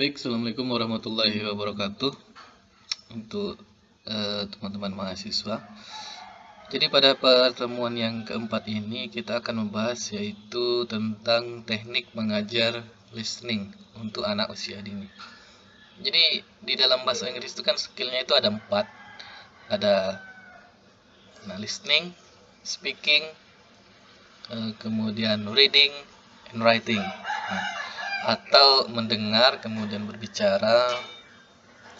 Baik, Assalamualaikum warahmatullahi wabarakatuh untuk teman-teman mahasiswa. Jadi pada pertemuan yang keempat ini kita akan membahas yaitu tentang teknik mengajar listening untuk anak usia dini. Jadi di dalam bahasa Inggris itu kan skillnya itu ada 4. Ada listening, speaking, kemudian reading, and writing. Atau mendengar, kemudian berbicara,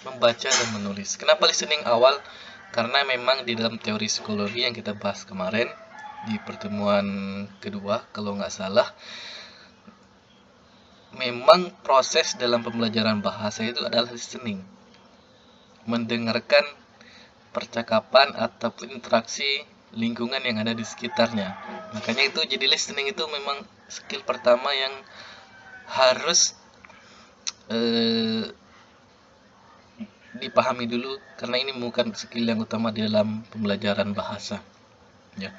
membaca dan menulis. Kenapa listening awal? Karena memang di dalam teori psikologi yang kita bahas kemarin di pertemuan kedua, kalau nggak salah, memang proses dalam pembelajaran bahasa itu adalah listening, mendengarkan percakapan ataupun interaksi lingkungan yang ada di sekitarnya. Makanya itu jadi listening itu memang skill pertama yang harus dipahami dulu, karena ini bukan skill yang utama di dalam pembelajaran bahasa ya.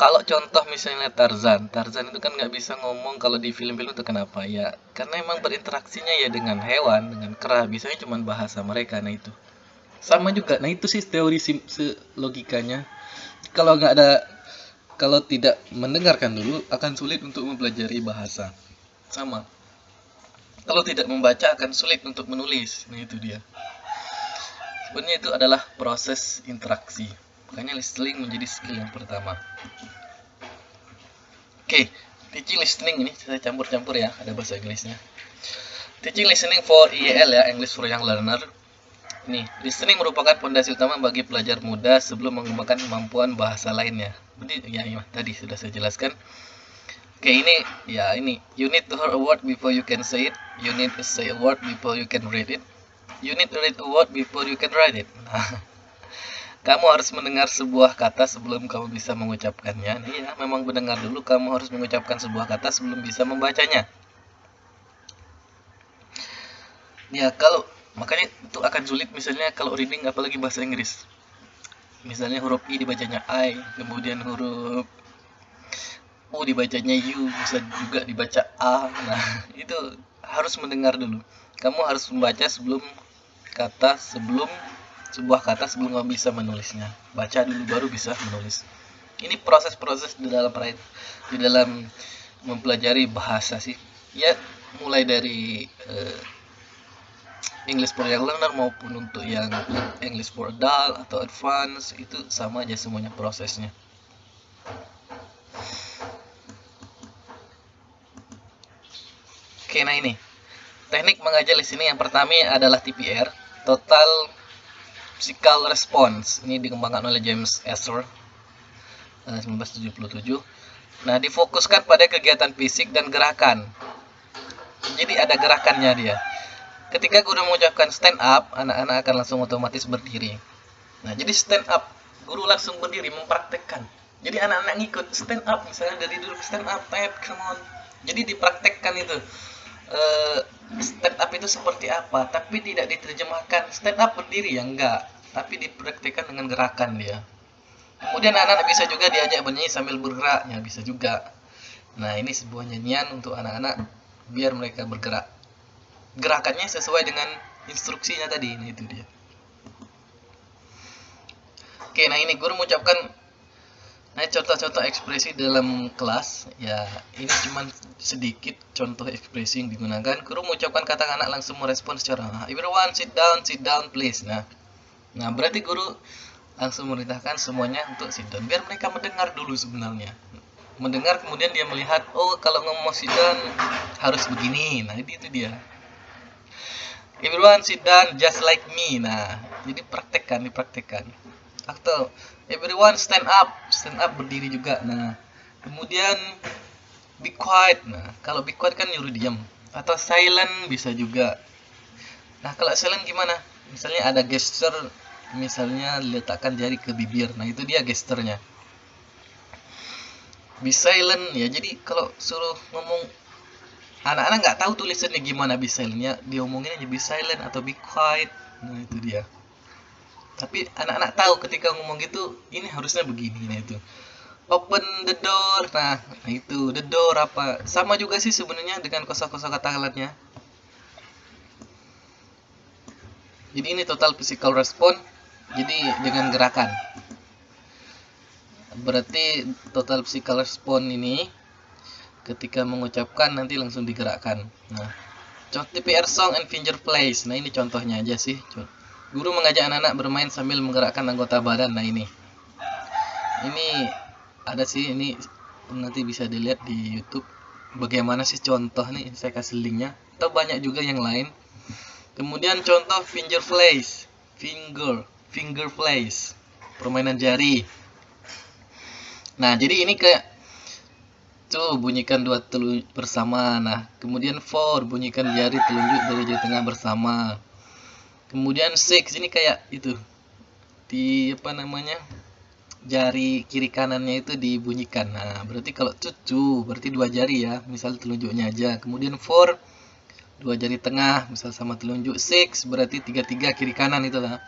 Kalau contoh misalnya Tarzan itu kan nggak bisa ngomong kalau di film-film itu. Kenapa ya? Karena emang berinteraksinya ya dengan hewan, dengan kera, biasanya cuma bahasa mereka. Nah itu sama juga. Nah itu sih teori logikanya. Kalau tidak mendengarkan dulu akan sulit untuk mempelajari bahasa. Sama, kalau tidak membaca akan sulit untuk menulis. Nah itu dia. Sebenarnya itu adalah proses interaksi. Makanya listening menjadi skill yang pertama. Oke, teaching listening ini saya campur-campur ya, ada bahasa Inggrisnya. Teaching listening for EYL ya, English for Young Learner. Nih, listening merupakan fondasi utama bagi pelajar muda sebelum mengembangkan kemampuan bahasa lainnya. Berarti ya, tadi sudah saya jelaskan. Oke, ini you need to hear a word before you can say it. You need to say a word before you can read it. You need to read a word before you can write it. Nah, kamu harus mendengar sebuah kata sebelum kamu bisa mengucapkannya. Iya, memang mendengar dulu, kamu harus mengucapkan sebuah kata sebelum bisa membacanya. Ya, makanya itu akan sulit misalnya kalau reading, apalagi bahasa Inggris. Misalnya huruf I dibacanya I, kemudian huruf U dibacanya U, bisa juga dibaca A. Nah, itu harus mendengar dulu. Kamu harus membaca sebuah kata sebelum kamu bisa menulisnya. Baca dulu baru bisa menulis. Ini proses-proses di dalam mempelajari bahasa sih. Ya, mulai dari English for Young Learner maupun untuk yang English for Adult atau Advance, itu sama aja semuanya prosesnya. Oke, nah ini teknik mengajar listening yang pertama adalah TPR, Total Physical Response. Ini dikembangkan oleh James Esser 1977. Nah, difokuskan pada kegiatan fisik dan gerakan. Jadi ada gerakannya dia. Ketika guru mengucapkan stand up, anak-anak akan langsung otomatis berdiri. Nah, jadi stand up, guru langsung berdiri mempraktekkan. Jadi anak-anak ngikut stand up, misalnya dari duduk stand up, come on. Jadi dipraktekkan itu. Stand up itu seperti apa, tapi tidak diterjemahkan stand up berdiri ya, enggak, tapi dipraktekkan dengan gerakan dia. Kemudian anak-anak bisa juga diajak bernyanyi sambil bergerak, ya bisa juga. Nah, ini sebuah nyanyian untuk anak-anak biar mereka bergerak. Gerakannya sesuai dengan instruksinya tadi. Nah, itu dia. Oke, nah ini guru mengucapkan contoh-contoh ekspresi dalam kelas. Ya, ini cuma sedikit contoh ekspresi yang digunakan. Guru mengucapkan kata anak langsung merespon secara everyone sit down please. Nah, berarti guru langsung memerintahkan semuanya untuk sit down biar mereka mendengar dulu sebenarnya. Mendengar, kemudian dia melihat, oh kalau ngomong sit down harus begini. Nah, itu dia. Everyone sit down just like me. Nah, jadi dipraktekkan. Atau everyone stand up berdiri juga. Nah, kemudian be quiet. Nah, kalau be quiet kan nyuruh diam. Atau silent bisa juga. Nah, kalau silent gimana? Misalnya ada gesture, misalnya letakkan jari ke bibir. Nah, itu dia gesturnya. Be silent ya. Jadi kalau suruh ngomong, anak-anak nggak tahu tulisannya gimana be silentnya, dia omongin aja be silent atau be quiet. Nah, itu dia. Tapi anak-anak tahu ketika ngomong gitu, ini harusnya begini. Nah, itu open the door. Nah, itu the door apa? Sama juga sih sebenarnya dengan kosa-kosa kata lainnya. Jadi ini total physical response, jadi dengan gerakan. Berarti total physical response ini ketika mengucapkan nanti langsung digerakkan. Nah, contoh TPR song and finger plays. Nah, ini contohnya aja sih. Guru mengajak anak-anak bermain sambil menggerakkan anggota badan. Nah, ini ada sih, ini nanti bisa dilihat di YouTube bagaimana sih contoh nih, saya kasih linknya. Atau banyak juga yang lain. Kemudian contoh finger plays, permainan jari. Nah, jadi ini kayak tuh bunyikan dua telunjuk bersama. Nah, kemudian 4 bunyikan jari telunjuk dari jari tengah bersama. Kemudian 6 ini kayak itu di jari kiri kanannya itu dibunyikan. Nah, berarti kalau cucu berarti dua jari ya, misal telunjuknya aja. Kemudian 4 dua jari tengah misal sama telunjuk. 6 berarti 3 kiri kanan itulah.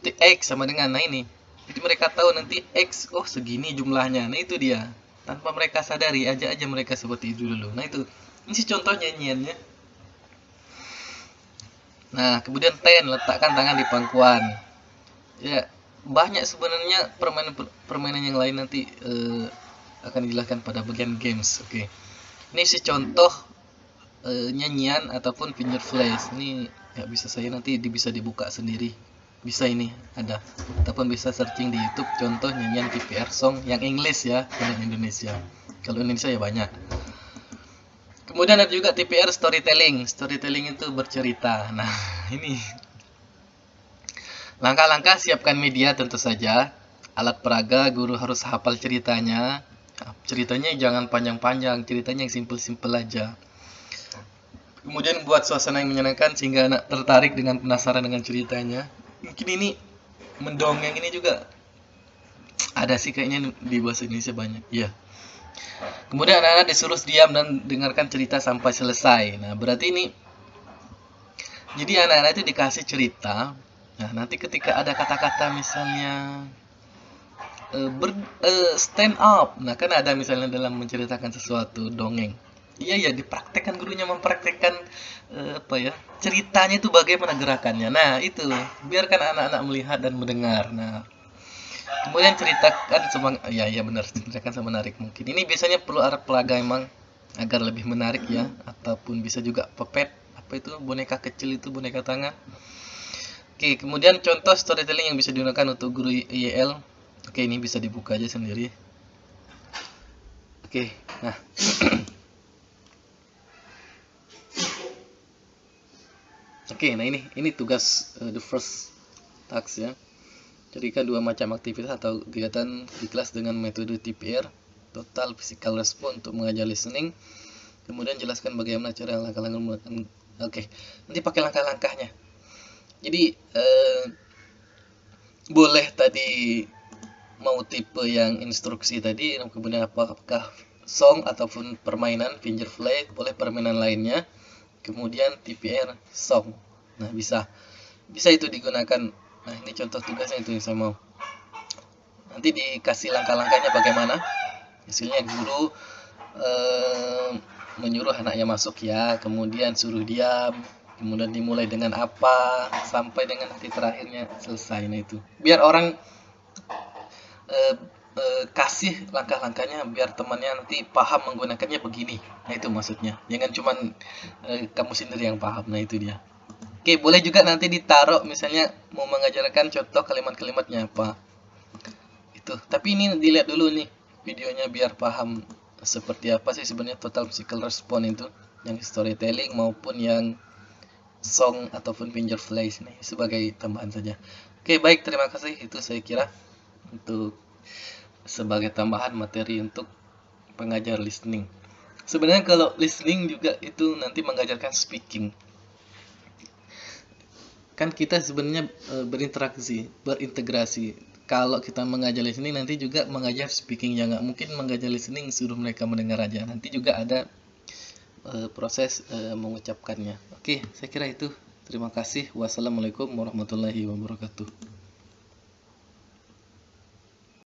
X sama dengan, nah ini jadi mereka tahu nanti X, oh segini jumlahnya. Nah itu dia, tanpa mereka sadari aja mereka seperti itu dulu. Nah itu, ini sih contoh nyanyiannya. Nah kemudian 10, letakkan tangan di pangkuan. Ya banyak sebenarnya permainan yang lain nanti akan dijelaskan pada bagian games. Oke. Ini sih contoh nyanyian ataupun finger plays. Ini nggak bisa saya, nanti bisa dibuka sendiri. Bisa ini ada, ataupun bisa searching di YouTube contoh nyanyian TPR song yang English ya, bukan Indonesia. Kalau Indonesia ya banyak. Kemudian ada juga TPR storytelling. Storytelling itu bercerita. Nah, ini langkah-langkah siapkan media tentu saja. Alat peraga, guru harus hafal ceritanya. Ceritanya jangan panjang-panjang, ceritanya yang simpel-simpel aja. Kemudian buat suasana yang menyenangkan sehingga anak tertarik dengan penasaran dengan ceritanya. Mungkin ini mendongeng ini juga ada sih kayaknya di bahasa Indonesia banyak. Iya. Kemudian anak-anak disuruh diam dan dengarkan cerita sampai selesai. Nah, berarti ini jadi anak-anak itu dikasih cerita. Nah, nanti ketika ada kata-kata misalnya stand up. Nah, kan ada misalnya dalam menceritakan sesuatu dongeng. Iya ya, dipraktekkan, gurunya mempraktekkan ceritanya itu bagaimana gerakannya. Nah, itu biarkan anak-anak melihat dan mendengar. Nah, kemudian ceritakan ya benar, ceritakan semenarik mungkin. Ini biasanya perlu alat peraga emang agar lebih menarik ya, ataupun bisa juga pepet, apa itu boneka kecil itu, boneka tangan. Oke, kemudian contoh storytelling yang bisa digunakan untuk guru IEL. Oke, ini bisa dibuka aja sendiri. Oke, nah. Oke, nah ini tugas the first task ya. Carikan 2 macam aktivitas atau kegiatan di kelas dengan metode TPR, total physical response, untuk mengajar listening. Kemudian jelaskan bagaimana cara langkah-langkah. Oke, nanti pakai langkah-langkahnya. Jadi boleh tadi mau tipe yang instruksi tadi, kemudian apakah song ataupun permainan finger play, boleh permainan lainnya. Kemudian TPR song. Nah, bisa itu digunakan. Nah, ini contoh tugasnya itu yang saya mau. Nanti dikasih langkah-langkahnya bagaimana. Hasilnya guru menyuruh anaknya masuk ya, kemudian suruh diam, kemudian dimulai dengan apa sampai dengan nanti terakhirnya selesai. Nah, itu biar orang kasih langkah-langkahnya biar temannya nanti paham menggunakannya begini. Nah, itu maksudnya. Jangan cuman kamu sendiri yang paham. Nah, itu dia. Oke, boleh juga nanti ditaruh misalnya mau mengajarkan contoh kalimat-kalimatnya apa. Itu. Tapi ini dilihat dulu nih videonya biar paham seperti apa sih sebenarnya total physical response itu, yang storytelling maupun yang song ataupun finger plays nih, sebagai tambahan saja. Oke, baik, terima kasih. Itu saya kira untuk sebagai tambahan materi untuk pengajar listening. Sebenarnya kalau listening juga itu nanti mengajarkan speaking. Kan kita sebenarnya berintegrasi. Kalau kita mengajar listening nanti juga mengajar speaking, ya nggak mungkin mengajar listening suruh mereka mendengar aja. Nanti juga ada proses mengucapkannya. Oke, saya kira itu. Terima kasih. Wassalamualaikum warahmatullahi wabarakatuh.